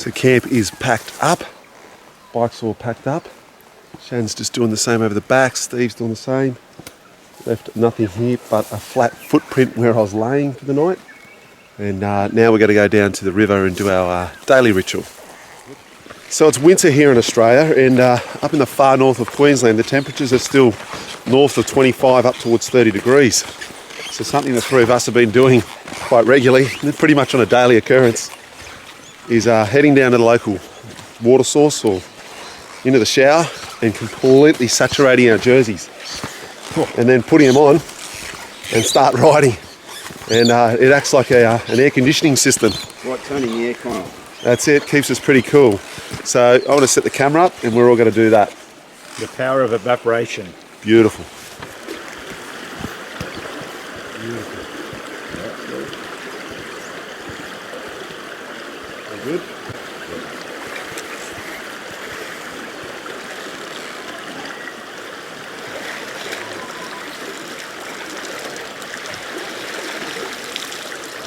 So camp is packed up, bikes all packed up. Shan's just doing the same over the back, Steve's doing the same. Left nothing here but a flat footprint where I was laying for the night. And now we're going to go down to the river and do our daily ritual. So it's winter here in Australia, and up in the far north of Queensland the temperatures are still north of 25 up towards 30 degrees. So something the three of us have been doing quite regularly, pretty much on a daily occurrence, is heading down to the local water source or into the shower and completely saturating our jerseys, and then putting them on and start riding. And it acts like an air conditioning system. Right, turning the aircon on. That's it, keeps us pretty cool. So I want to set the camera up and we're all going to do that. The power of evaporation. Beautiful. Beautiful. All good?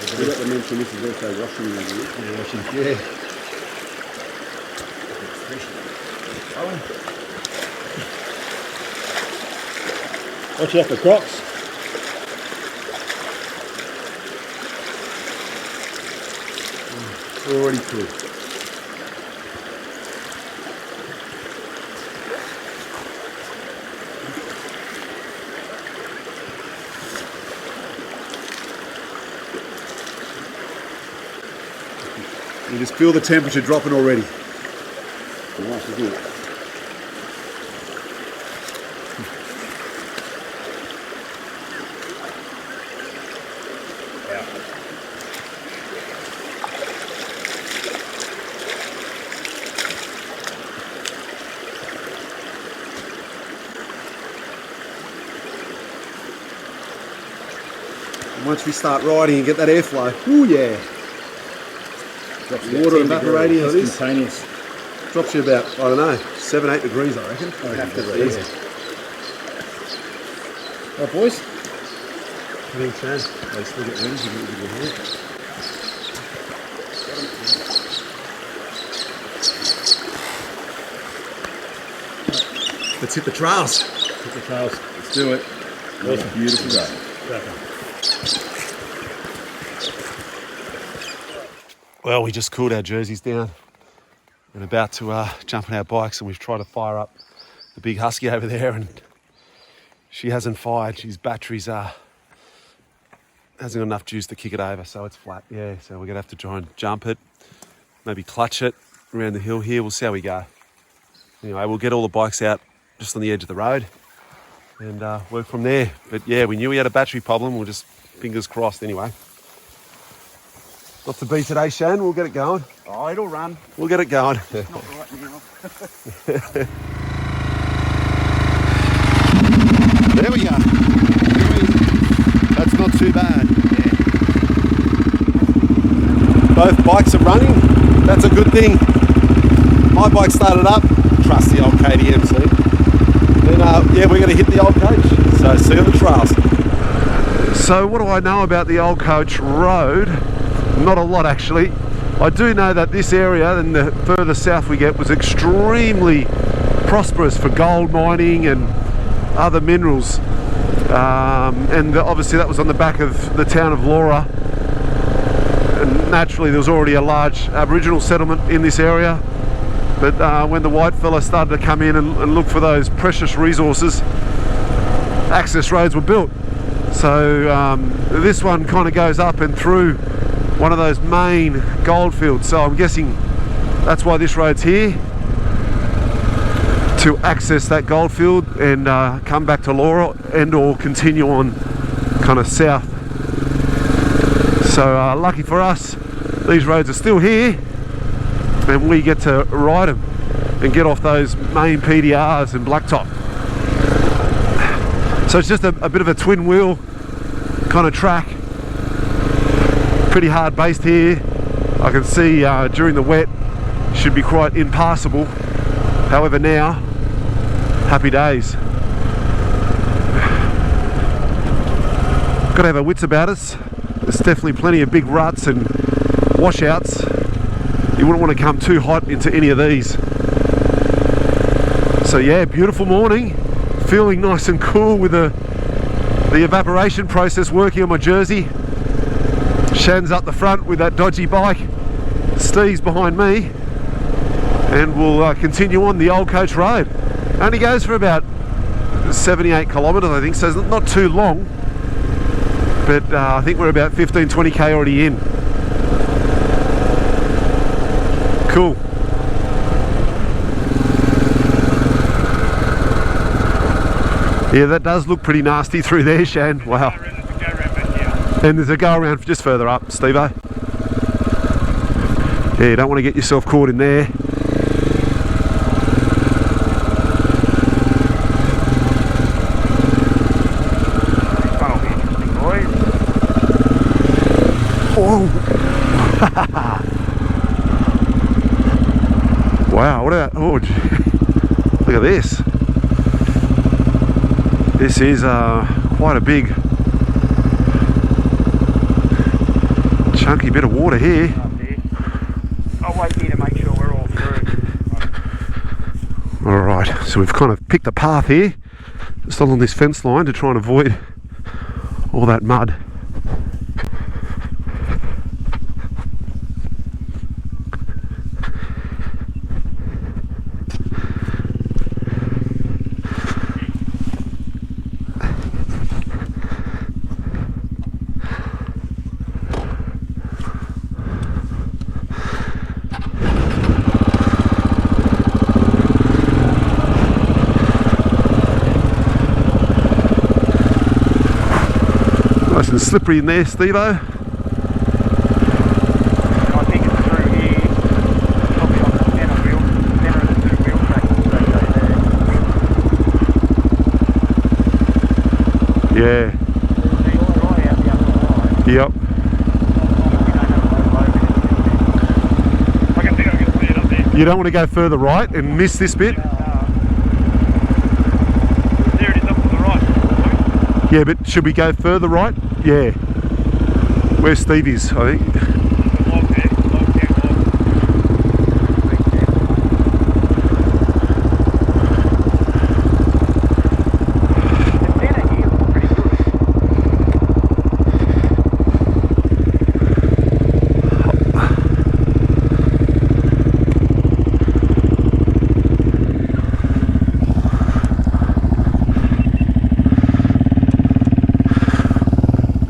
I forgot to mention this is also washing over here. Yeah, washing, yeah. Watch out for crocs. Already cool. You just feel the temperature dropping already. Nice, isn't it? And once we start riding and get that airflow, ooh yeah. Drops Water evaporating, it is. Instantaneous. Drops you about, I don't know, 7-8 degrees I reckon. Easy. Right, boys. I think so. They still get wings, you can give your hand. Let's hit the trails. Hit the trails. Let's do it. Awesome. Beautiful day. Definitely. Well, we just cooled our jerseys down and about to jump on our bikes, and we've tried to fire up the big husky over there, and she hasn't fired. She's batteries hasn't got enough juice to kick it over, so it's flat. Yeah, so we're gonna have to try and jump it, maybe clutch it around the hill here. We'll see how we go. Anyway, we'll get all the bikes out just on the edge of the road and work from there. But yeah, we knew we had a battery problem. We'll just fingers crossed anyway. Not to be today, Shan. We'll get it going. Oh, it'll run. We'll get it going. It's not right now. There we go. That's not too bad. Both bikes are running. That's a good thing. My bike started up. Trust the old KTM, see. Then, yeah, we're going to hit the old coach. So see you on the trails. So what do I know about the old coach road? Not a lot, actually. I do know that this area, and the further south we get, was extremely prosperous for gold mining and other minerals. And obviously that was on the back of the town of Laura. And naturally there was already a large Aboriginal settlement in this area. But when the white fella started to come in and look for those precious resources, access roads were built. So this one kind of goes up and through one of those main gold fields. So I'm guessing that's why this road's here, to access that gold field and come back to Laura and or continue on kind of south. So lucky for us, these roads are still here and we get to ride them and get off those main PDRs and blacktop. So it's just a bit of a twin wheel kind of track. Pretty hard based here. I can see during the wet should be quite impassable. However, now, happy days. Got to have our wits about us. There's definitely plenty of big ruts and washouts. You wouldn't want to come too hot into any of these. So yeah, beautiful morning. Feeling nice and cool with the evaporation process working on my jersey. Shan's up the front with that dodgy bike. Steve's behind me. And we'll continue on the Old Coach Road. Only goes for about 78 kilometres, I think, so it's not too long. But I think we're about 15-20k already in. Cool. Yeah, that does look pretty nasty through there, Shan. Wow. And there's a go around just further up, Steve-o. Yeah, you don't want to get yourself caught in there. Oh. Wow, what about, oh, look at this. This is quite a big chunky bit of water here. I'll wait here to make sure we're all through. Alright, so we've kind of picked a path here, just along this fence line to try and avoid all that mud. Nice and slippery in there, Steve-o. I think it's through here, probably on the center of the two wheel tracks that go there. Yeah. See all right out the other side. Yep. We don't have a load of it. I can see it up there. You don't want to go further right and miss this bit? There it is up to the right. Yeah, but should we go further right? Yeah. Where Steve is, I think. Log there, log. The centre here looks pretty good.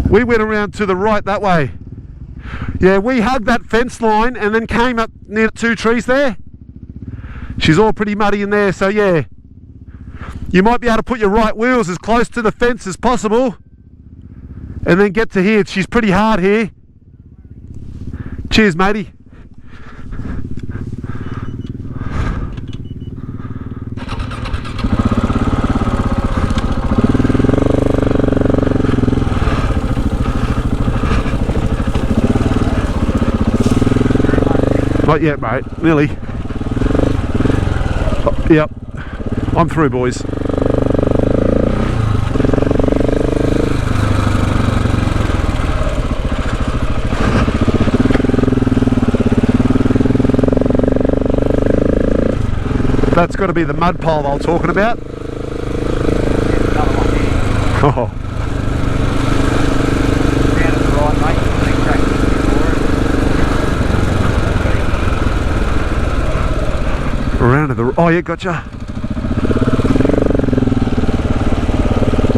We went around to the right that way. Yeah, we hugged that fence line and then came up near the two trees there. She's all pretty muddy in there, so yeah. You might be able to put your right wheels as close to the fence as possible and then get to here. She's pretty hard here. Cheers, matey. Not yet, mate. Nearly. Oh, yep. I'm through, boys. That's got to be the mud pile I was talking about. Another one here. Oh. Down to the right, mate. Big track Around to the... Oh, yeah, gotcha.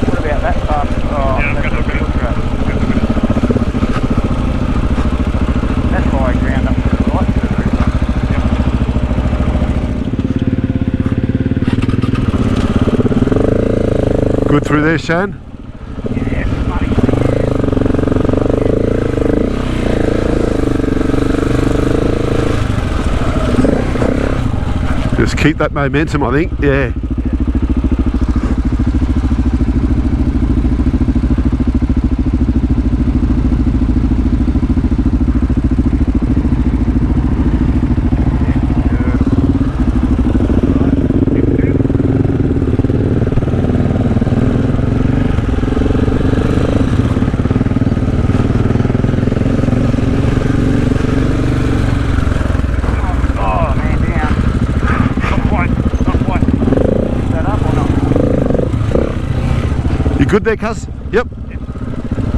What about that part? Oh, yeah, that's a real track. That's high ground up to the right. Good through there, Shan. Yeah, it's muddy. Just keep that momentum, I think. Yeah. good there, cuz? Yep.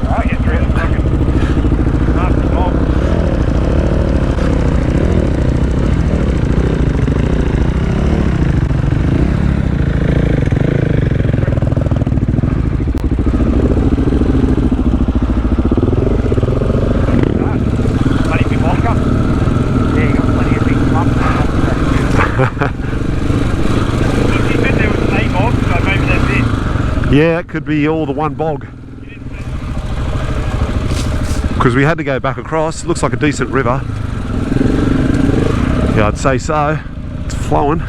Alright, get through it. Nice and small. Bloody big Oscar. Yeah, you got plenty of big bumps. You said there was a bog, so maybe that's it. Yeah, it could be all the one bog. Because we had to go back across. Looks like a decent river. Yeah, I'd say so. It's flowing.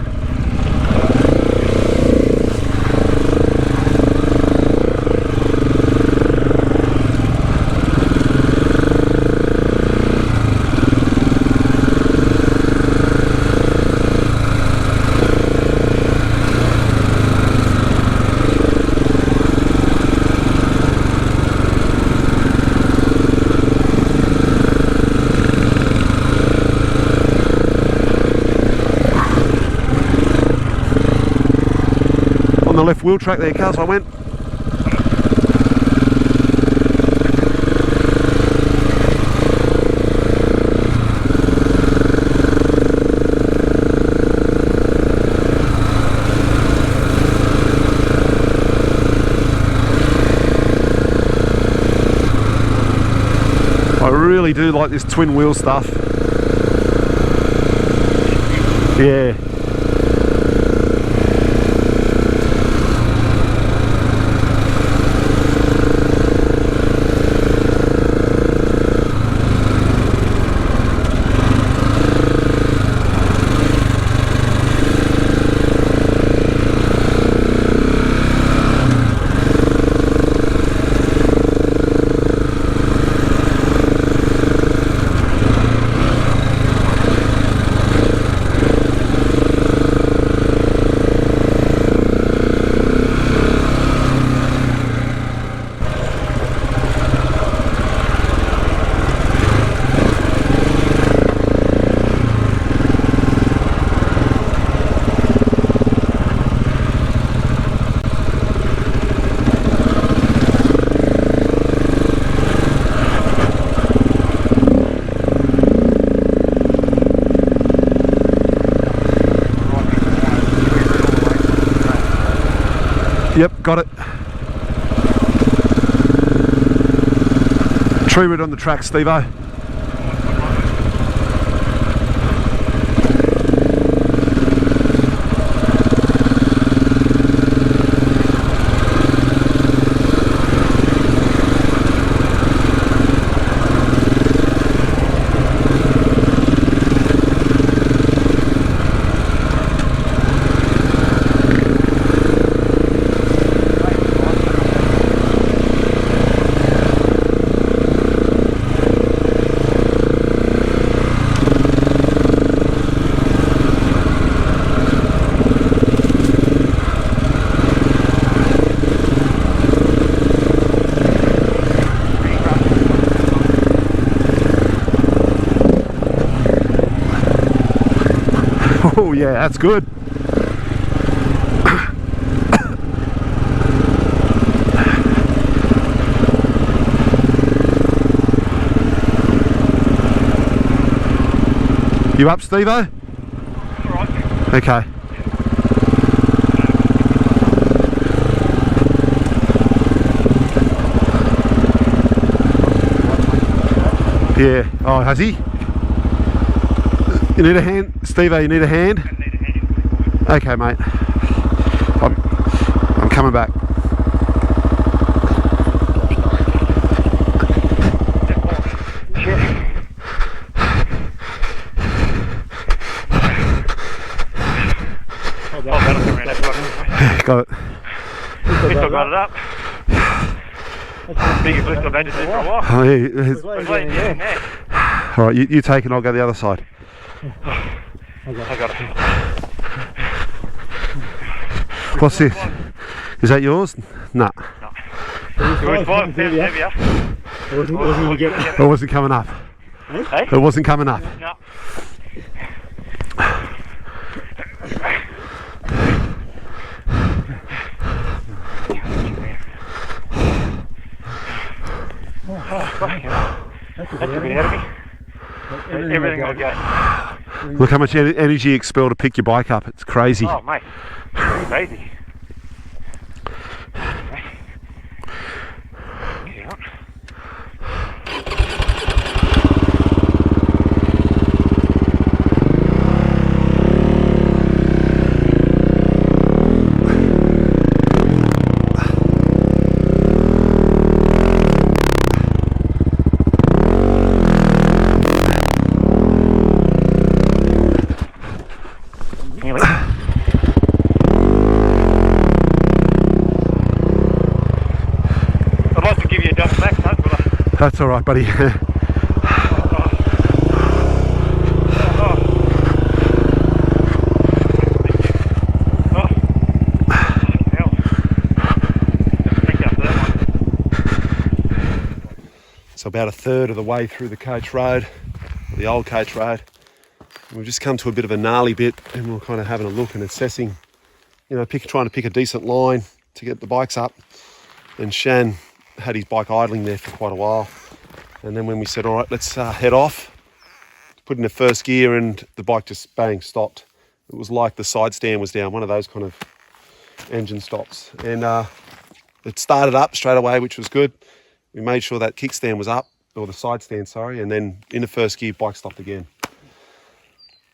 On the left wheel track there, cuz, I went. I really do like this twin wheel stuff. Yeah. Yep, got it. Tree root on the track, Steve-O. Oh yeah, that's good. You up, Steve-O? Alright. Okay. Yeah. Oh, has he? You need a hand? Steve-O, you need a hand? I need a hand. Okay, mate. I'm coming back. Got it. Still got it up. Biggest lift I've had to do for a while. Oh, yeah. Yeah, yeah. All right, you take it, I'll go the other side. I got it. What's this? Is that yours? Nah. It was 5 pounds heavier. It wasn't coming up. Hey? It wasn't coming up. No. That took it out of me. Everything will go. Look how much energy you expel to pick your bike up. It's crazy. Oh, mate. It's crazy. Okay. I'd like to give you a duck back, mate, but That's all right, buddy. So about a third of the way through the coach road, the old coach road. We've just come to a bit of a gnarly bit, and we're kind of having a look and assessing, you know, trying to pick a decent line to get the bikes up. And Shan had his bike idling there for quite a while. And then when we said, all right, let's head off, put in the first gear, and the bike just bang stopped. It was like the side stand was down, one of those kind of engine stops. And it started up straight away, which was good. We made sure that kickstand was up, or the side stand, sorry, and then in the first gear, bike stopped again.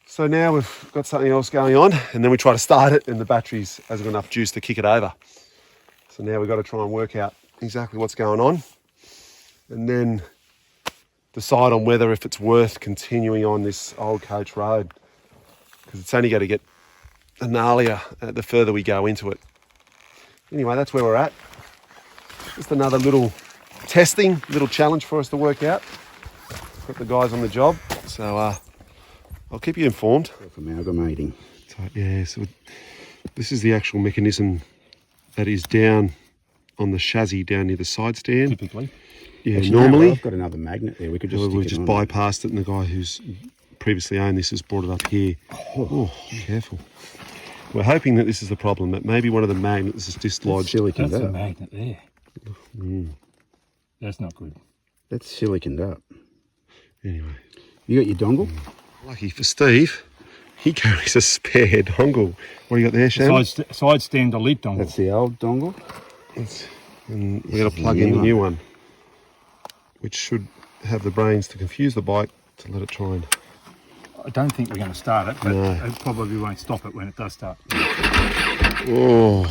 So now we've got something else going on, and then we try to start it, and the batteries hasn't got enough juice to kick it over. So now we've got to try and work out exactly what's going on, and then decide on whether if it's worth continuing on this old coach road, because it's only going to get gnarlier the further we go into it. Anyway, that's where we're at. Just another little testing, little challenge for us to work out. Got the guys on the job, so I'll keep you informed. Amalgamating. So, yeah, so this is the actual mechanism that is down on the chassis down near the side stand. Typically. Yeah, Actually, normally. no, I've got another magnet there. We could just We stick just it on. bypassed it, and the guy who's previously owned this has brought it up here. Oh, careful. We're hoping that this is the problem, that maybe one of the magnets is dislodged. Siliconed That's a up. magnet there. That's not good. That's siliconed up. Anyway, You got your dongle? lucky for Steve, he carries a spare dongle. What do you got there, Shan? Side stand elite dongle. That's the old dongle. And we're going to plug in the new one, which should have the brains to confuse the bike to let it try and... I don't think we're going to start it, but No. it probably won't stop it when it does start. Oh.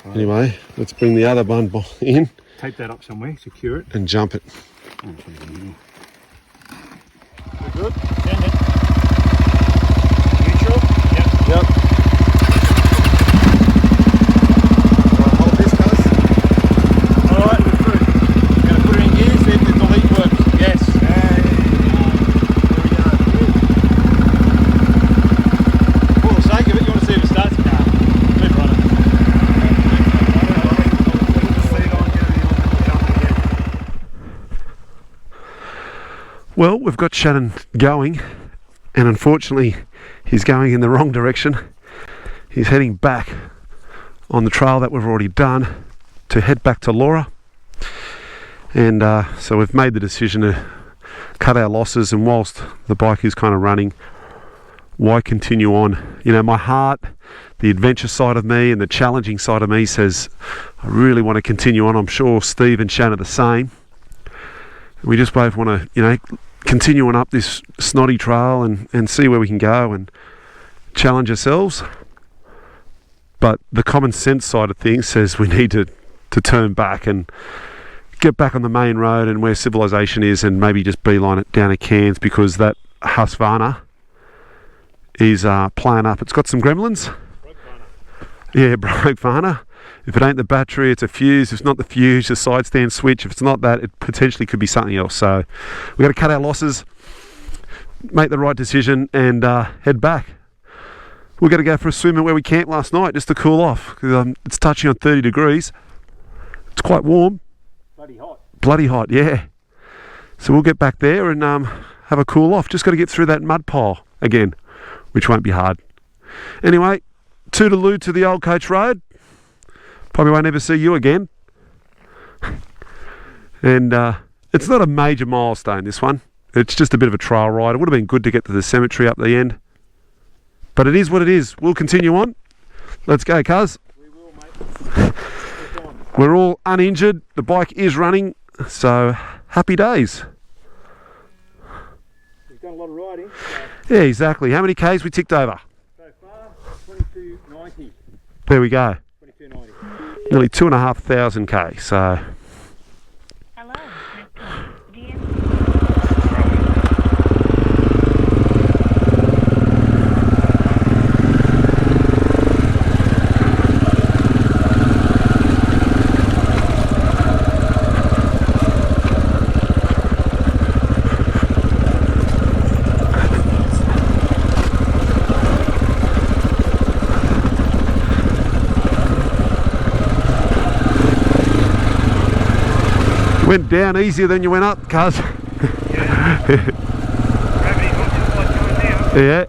Anyway, let's bring the other one in Tape that up somewhere, secure it. and jump it. good? Send it. Neutral? Yep. Yep. Hold this, cuz. Alright, we're through. We're going to put it in gear, see if the delete works. Yes. There we go. For the sake of it, you want to see if it starts? Nah. Leave it running. Put the seat on, get it on, and jump again. Well, we've got Shannon going, and unfortunately he's going in the wrong direction. He's heading back on the trail that we've already done to head back to Laura, and so we've made the decision to cut our losses, and whilst the bike is kind of running, why continue on? You know, my heart, the adventure side of me and the challenging side of me says I really want to continue on. I'm sure Steve and Shan are the same. We just both want to, you know, continue on up this snotty trail and see where we can go and challenge ourselves. But the common sense side of things says we need to turn back and get back on the main road and where civilization is, and maybe just beeline it down to Cairns, because that Husqvarna is playing up. It's got some gremlins. Yeah, broke Varna. If it ain't the battery, it's a fuse. If it's not the fuse, the side stand switch. If it's not that, it potentially could be something else. So we've got to cut our losses, make the right decision, and head back. We're going to go for a swim at where we camped last night just to cool off, because it's touching on 30 degrees. It's quite warm. Bloody hot. Bloody hot, yeah. So we'll get back there and have a cool off. Just got to get through that mud pile again, which won't be hard. Anyway, toodaloo to the old coach road. Probably won't ever see you again. And It's not a major milestone, this one. It's just a bit of a trial ride. It would have been good to get to the cemetery up the end. But it is what it is. We'll continue on. Let's go, cuz. We will, mate. We're all uninjured. The bike is running. So, happy days. We've done a lot of riding. Yeah, exactly. How many Ks we ticked over? So far, 2290. There we go. 2290. Nearly 2,500 K. So, Hello, DM. went down easier than you went up, cuz. Yeah. Gravity not just like going down. Yeah.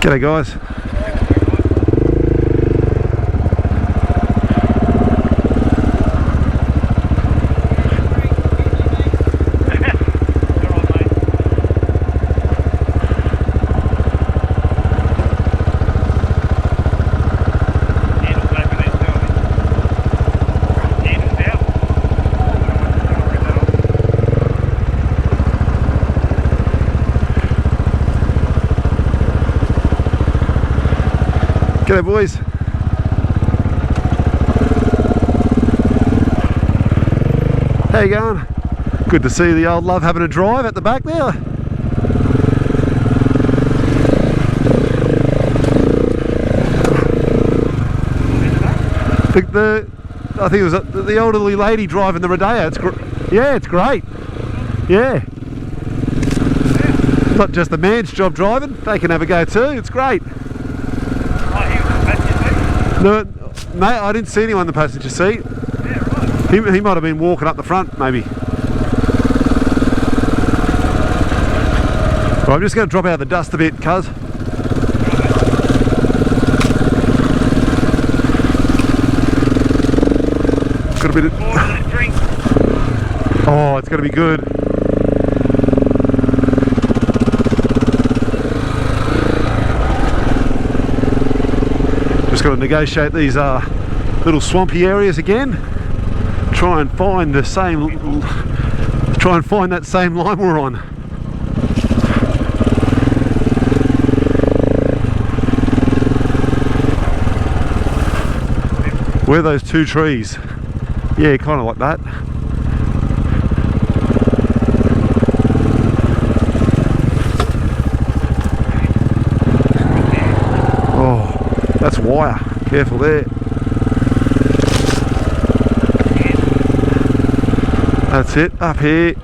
G'day guys. G'day boys. How you going? Good to see the old love having a drive at the back there. I think it was the elderly lady driving the Rodeo. Yeah, it's great. Yeah. Not just the man's job driving, they can have a go too. It's great. No, mate, I didn't see anyone in the passenger seat. Yeah, right. He might have been walking up the front, maybe. Right, I'm just going to drop out of the dust a bit, cuz. Got a bit of... Oh, it's going to be good. Just got to negotiate these little swampy areas again. Try and find that same line we're on. Where are those two trees? Yeah, kind of like that. That's wire. Careful there. That's it. Up here.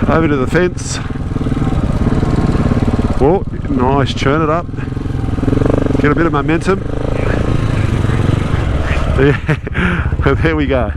Over to the fence. Oh, nice. Churn it up. Get a bit of momentum. Yeah. There we go.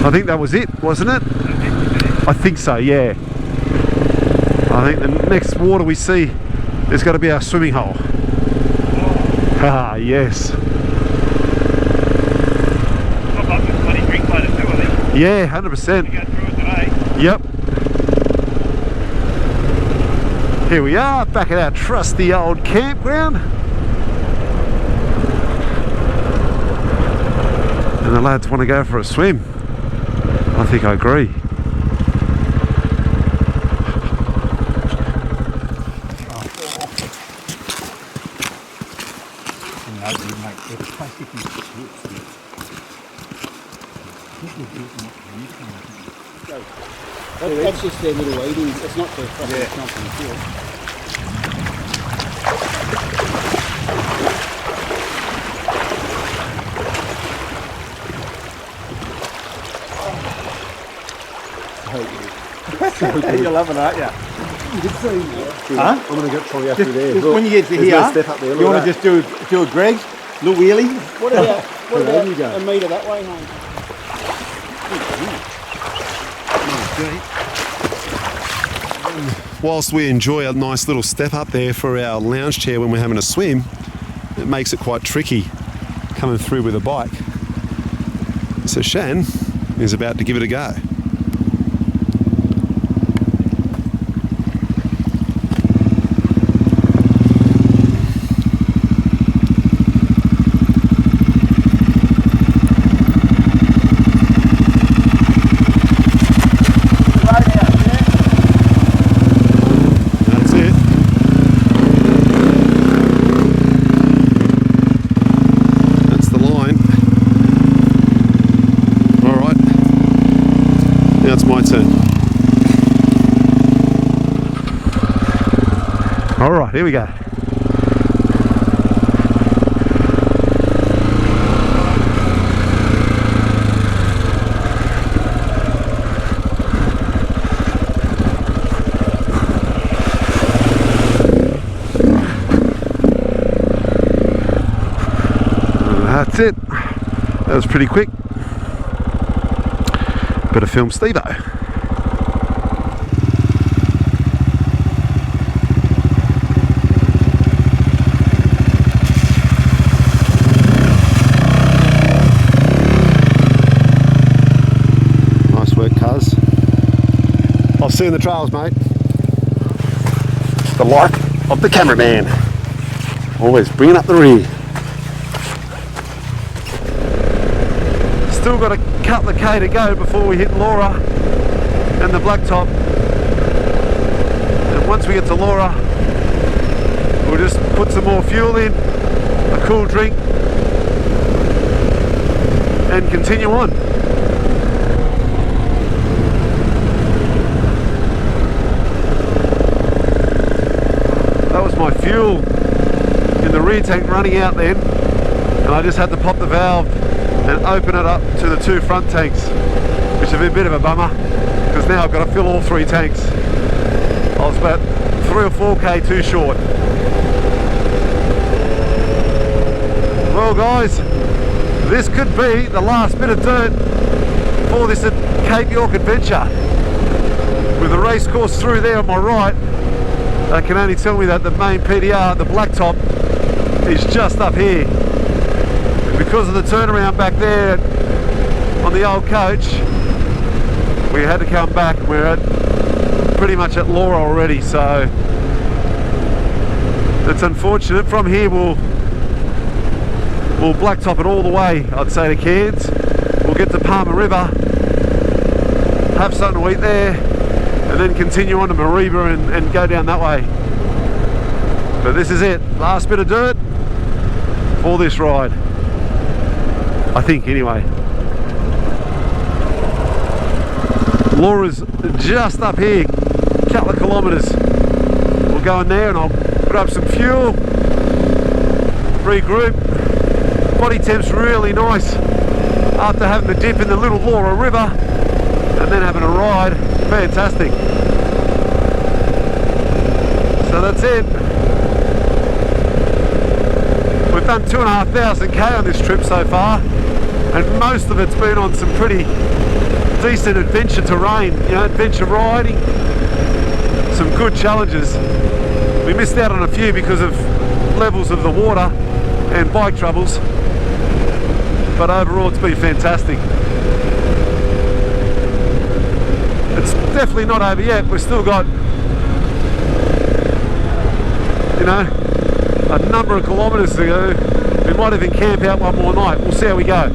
I think that was it, wasn't it? I think so, yeah. I think the next water we see is going to be our swimming hole. Ah, yes. Top up this bloody drink later too, I think. Yeah, 100%. We go through it today. Yep. Here we are, back at our trusty old campground. And the lads want to go for a swim. I think I agree. That's just their little eatings. It's not for fucking company fuel. You're loving it, aren't you? You can see. Huh? I'm going to try and go through there. Just when you get to There's here, no step up there. you want to just do a Greg, little wheelie. What about you go? a metre that way, home? Whilst we enjoy a nice little step up there for our lounge chair when we're having a swim, it makes it quite tricky coming through with a bike. So Shan is about to give it a go. That's it. That's the line. All right. Now it's my turn. All right, here we go. That's it. That was pretty quick. Better film Steve-O. Nice work, cuz. I'll see you in the trails, mate. The life of the cameraman. Always bringing up the rear. Still got a couple of K to go before we hit Laura and the blacktop. And once we get to Laura, we'll just put some more fuel in, a cool drink, and continue on. That was my fuel in the rear tank running out then, and I just had to pop the valve and open it up to the two front tanks, which have been a bit of a bummer because now I've got to fill all three tanks. I was about 3 or 4K too short. Well guys, this could be the last bit of dirt for this Cape York adventure. With the race course through there on my right, that can only tell me that the main PDR, the blacktop, is just up here. Because of the turnaround back there on the old coach, we had to come back. We're at pretty much at Laura already, so it's unfortunate. From here we'll blacktop it all the way, I'd say, to Cairns. We'll get to Palmer River, have something to eat there, and then continue on to Mariba and go down that way. But this is it, last bit of dirt for this ride, I think, anyway. Laura's just up here, a couple of kilometres. We'll go in there and I'll put up some fuel, regroup. Body temp's really nice after having the dip in the little Laura River and then having a ride. Fantastic. So that's it. We've done 2,500 K on this trip so far, and most of it's been on some pretty decent adventure terrain, you know, adventure riding, some good challenges. We missed out on a few because of levels of the water and bike troubles, but overall it's been fantastic. It's definitely not over yet. We've still got, you know, a number of kilometres to go. We might even camp out one more night. We'll see how we go.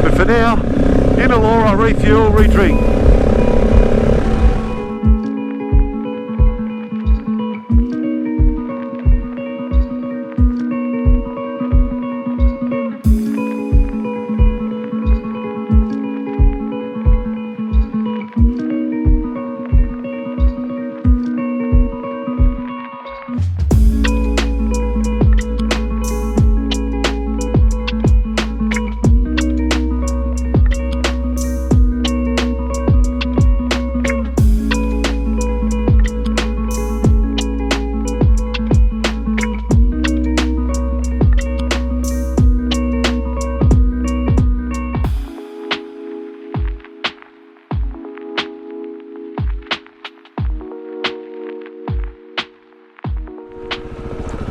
But for now, in Elora, refuel, re-drink.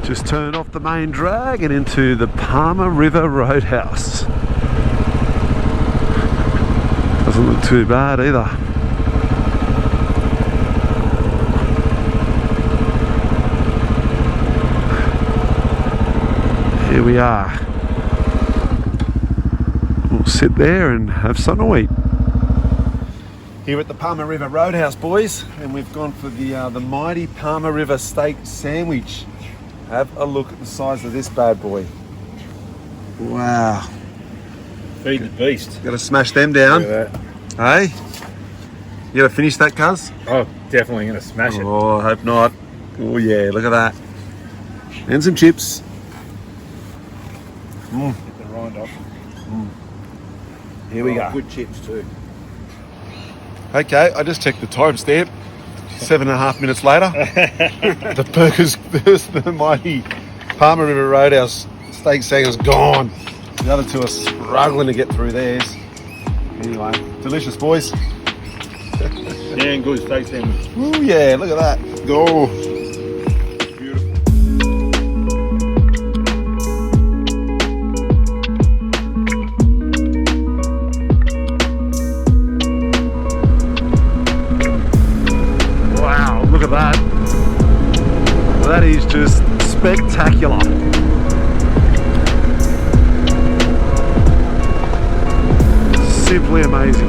Just turned off the main drag and into the Palmer River Roadhouse. Doesn't look too bad either. Here we are. We'll sit there and have something to eat. Here at the Palmer River Roadhouse, boys, and we've gone for the mighty Palmer River steak sandwich. Have a look at the size of this bad boy. Wow. Feed the beast. Got to smash them down. Look at Hey? You got to finish that, cuz? that. Oh, definitely going to smash it. Oh, I hope not. Oh yeah, look at that. And some chips. Get the rind off. Here we go. Good chips too. Okay, I just checked the timestamp. 7.5 minutes later. The burgers, the mighty Palmer River Roadhouse steak sandwich is gone. The other two are struggling to get through theirs. Anyway, delicious, boys. Damn good steak sandwich. Oh yeah, look at that. Go. Beautiful. Wow, look at that. That is just spectacular. Simply amazing.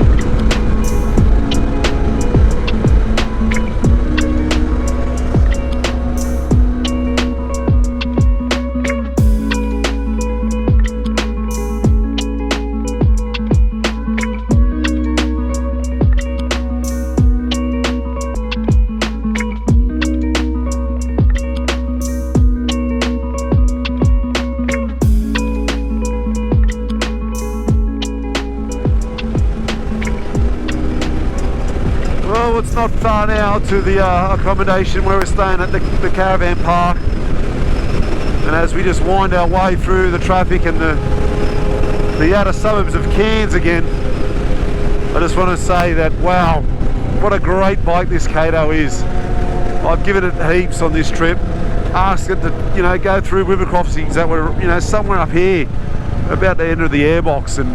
Well, it's not far now to the accommodation where we're staying at the caravan park, and as we just wind our way through the traffic and the outer suburbs of Cairns again, I just want to say that wow, what a great bike this Kato is. I've given it heaps on this trip, asked it to, you know, go through river crossings that were, you know, somewhere up here about the end of the airbox, and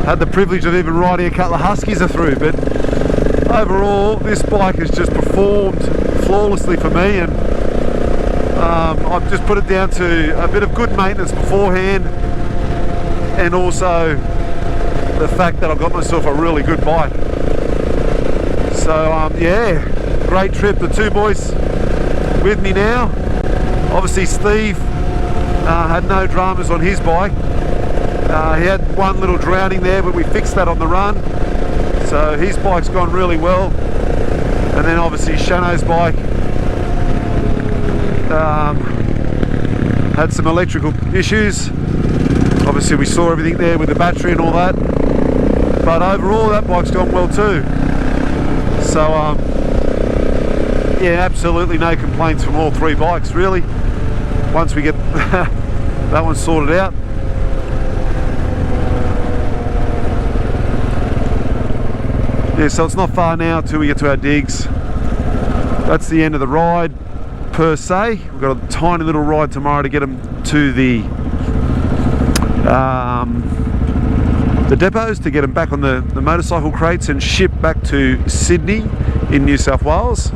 had the privilege of even riding a couple of Huskies through. But overall, this bike has just performed flawlessly for me, and I've just put it down to a bit of good maintenance beforehand, and also the fact that I've got myself a really good bike. So yeah, great trip. The two boys with me now. Obviously Steve had no dramas on his bike. He had one little drowning there, but we fixed that on the run. So his bike's gone really well. And then obviously Shano's bike had some electrical issues. Obviously we saw everything there with the battery and all that. But overall that bike's gone well too. So yeah, absolutely no complaints from all three bikes really. Once we get that one sorted out. Yeah, so it's not far now till we get to our digs. That's the end of the ride per se. We've got a tiny little ride tomorrow to get them to the depots, to get them back on the motorcycle crates and shipped back to Sydney in New South Wales.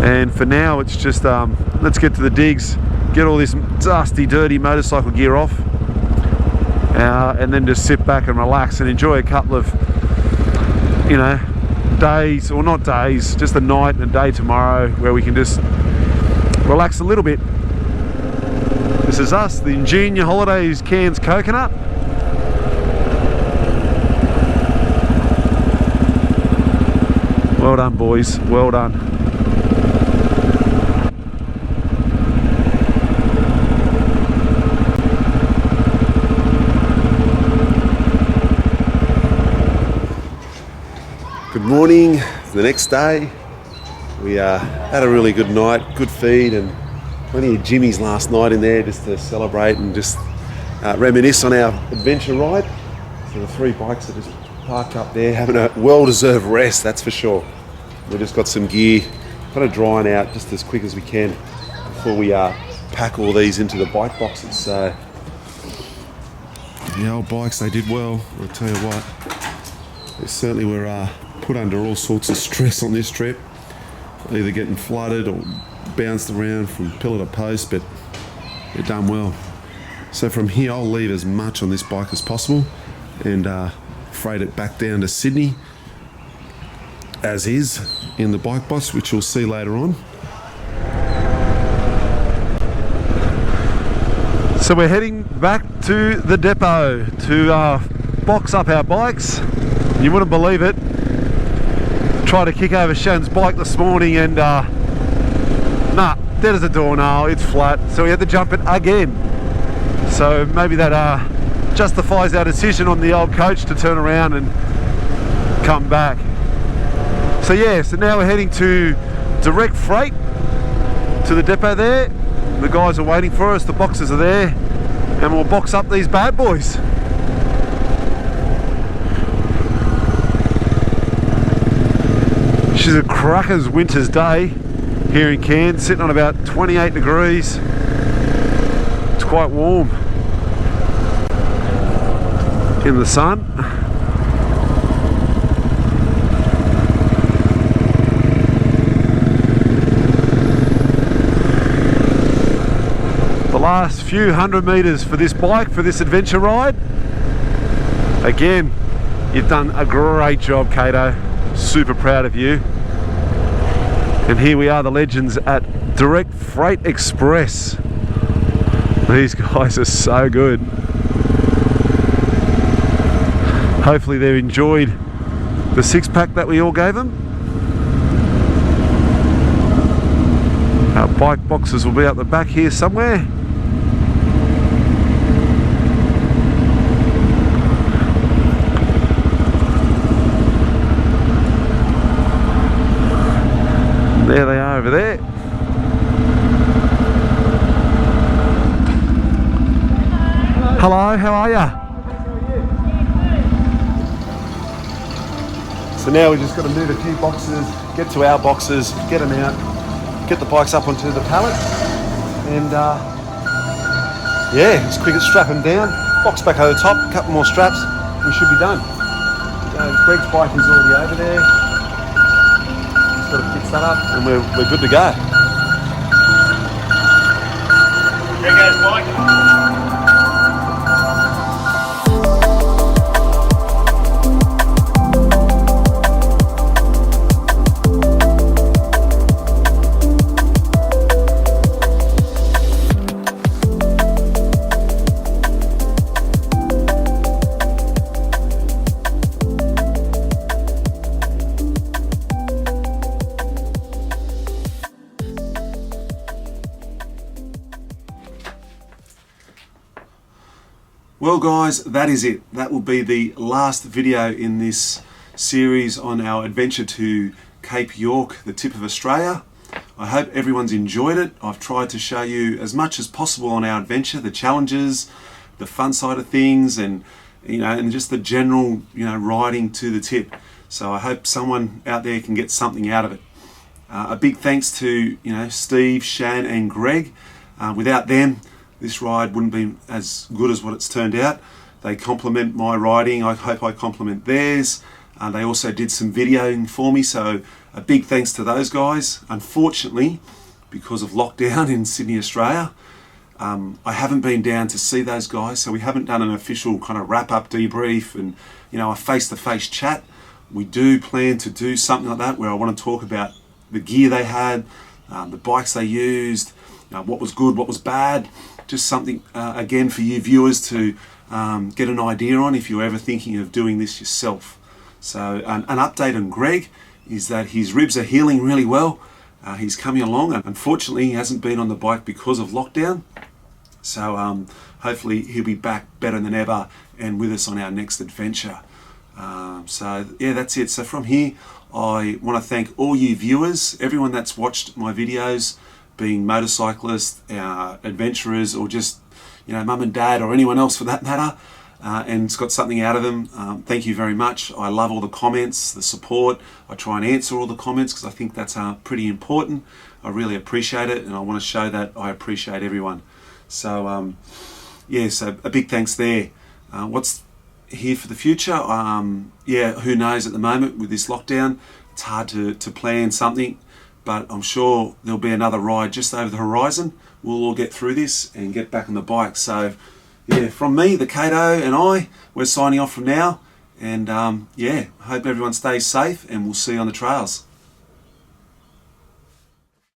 And for now it's just let's get to the digs, get all this dusty, dirty motorcycle gear off, and then just sit back and relax and enjoy a couple of, you know, days, or not days, just a night and a day tomorrow where we can just relax a little bit. This is us, the Ingenia Holidays Cairns Coconut. Well done, boys, well done. Good morning, it's the next day. We had a really good night, good feed, and plenty of jimmies last night in there just to celebrate and just reminisce on our adventure ride. So the 3 bikes are just parked up there having a well-deserved rest, that's for sure. We've just got some gear kind of drying out just as quick as we can before we pack all these into the bike boxes. So the old bikes, they did well, I'll tell you what. They certainly were put under all sorts of stress on this trip, either getting flooded or bounced around from pillar to post, but they're done well. So from here I'll leave as much on this bike as possible and freight it back down to Sydney as is in the bike box, which you'll see later on. So we're heading back to the depot to box up our bikes. You wouldn't believe it. Tried to kick over Shannon's bike this morning and nah, dead as a doornail, it's flat. So we had to jump it again. So maybe that justifies our decision on the old coach to turn around and come back. So yeah, so now we're heading to direct freight to the depot there. The guys are waiting for us, the boxes are there, and we'll box up these bad boys. This is a crackers winter's day here in Cairns, sitting on about 28 degrees. It's quite warm in the sun. The last few 100 meters for this bike, for this adventure ride. Again, you've done a great job, Kato. Super proud of you. And here we are, the legends at Direct Freight Express. These guys are so good. Hopefully they enjoyed the 6-pack that we all gave them. Our bike boxes will be up the back here somewhere. There they are over there. Hello, how are ya? So now we just got to move a few boxes, get to our boxes, get them out, get the bikes up onto the pallet, and yeah, as quick as strap them down, box back over the top, a couple more straps, we should be done. Greg's bike is already over there. Got to fix that up and we're good to go. There goes Mike. Well guys, that is it. That will be the last video in this series on our adventure to Cape York, the tip of Australia. I hope everyone's enjoyed it. I've tried to show you as much as possible on our adventure, the challenges, the fun side of things, and and just the general riding to the tip. So I hope someone out there can get something out of it. A big thanks to Steve, Shan and Greg. Without them, this ride wouldn't be as good as what it's turned out. They complement my riding. I hope I complement theirs. They also did some videoing for me, so a big thanks to those guys. Unfortunately, because of lockdown in Sydney, Australia, I haven't been down to see those guys, so we haven't done an official kind of wrap-up debrief and a face-to-face chat. We do plan to do something like that where I want to talk about the gear they had, the bikes they used, what was good, what was bad. Just something, again, for you viewers to get an idea on if you're ever thinking of doing this yourself. So an update on Greg is that his ribs are healing really well. He's coming along. Unfortunately, he hasn't been on the bike because of lockdown. So hopefully he'll be back better than ever and with us on our next adventure. So yeah, that's it. So from here, I want to thank all you viewers, everyone that's watched my videos, being motorcyclists, adventurers, or just mum and dad, or anyone else for that matter, and it's got something out of them. Thank you very much. I love all the comments, the support. I try and answer all the comments because I think that's pretty important. I really appreciate it, and I want to show that I appreciate everyone. So yeah, so a big thanks there. What's here for the future? Yeah, who knows at the moment with this lockdown. It's hard to plan something, but I'm sure there'll be another ride just over the horizon. We'll all get through this and get back on the bike. So yeah, from me, the Kato and we're signing off from now. And yeah, I hope everyone stays safe, and we'll see you on the trails.